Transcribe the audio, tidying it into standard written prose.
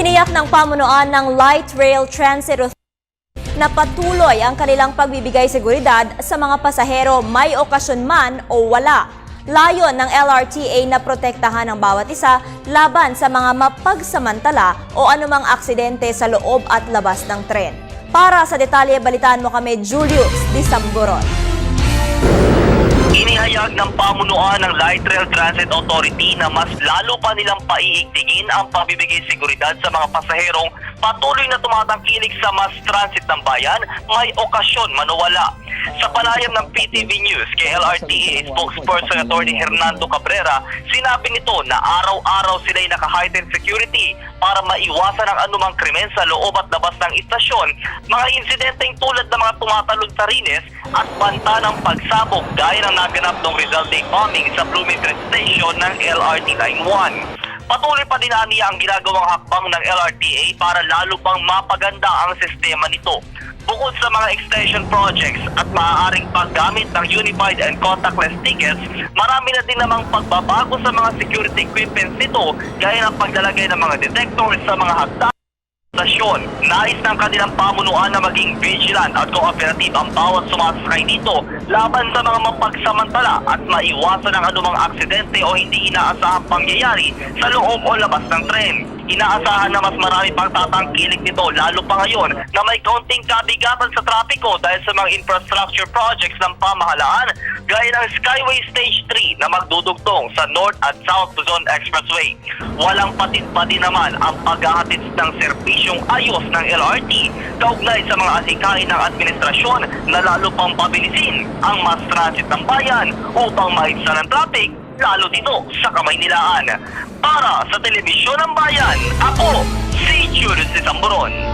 Tiniyak ng pamunuan ng Light Rail Transit Authority na patuloy ang kanilang pagbibigay seguridad sa mga pasahero may okasyon man o wala. Layon ng LRTA na protektahan ang bawat isa laban sa mga mapagsamantala o anumang aksidente sa loob at labas ng tren. Para sa detalye, balitaan mo kami Julius Disamboron. Inihayag ng pamunuan ng Light Rail Transit Authority na mas lalo pa nilang paiigtingin ang pagbibigay seguridad sa mga pasaherong patuloy na tumatangkilik sa mass transit ng bayan, may okasyon man o wala. Sa panayam ng PTV News kay LRTA spokesperson Attorney Hernando Cabrera, sinabi nito na araw-araw sila'y naka-heightened security para maiwasan ang anumang krimen sa loob at labas ng istasyon, mga insidenteng tulad ng mga tumatalon sa rines at banta ng pagsabog gaya ng naganap ng Rizal Day bombing sa Bloomington Station ng LRT Line 1. Patuloy pa din niya ang ginagawang hakbang ng LRTA para lalo pang mapaganda ang sistema nito. Bukod sa mga extension projects at maaaring paggamit ng unified and contactless tickets, marami na din namang pagbabago sa mga security equipment nito gaya ng paglalagay ng mga detectors sa mga hagdan. Nais ng kanilang pamunuan na maging vigilant at cooperative ang bawat sumasakay dito laban sa mga mapagsamantala at maiwasan ang anumang aksidente o hindi inaasahang pangyayari sa loob o labas ng tren. Inaasahan na mas marami pang tatangkilik nito lalo pa ngayon na may kaunting kabigatan sa trapiko dahil sa mga infrastructure projects ng pamahalaan gaya ng Skyway Stage 3 na magdudugtong sa North at South Luzon Expressway. Walang patid-patid naman ang paghahatid ng serbisyong ayos ng LRT kaugnay sa mga asikain ng administrasyon na lalo pang pabilisin ang mass transit ng bayan upang maibsan ang traffic lalo dito sa Kamaynilaan. Para sa Telebisyon ng Bayan, ako si Julius Disamboron.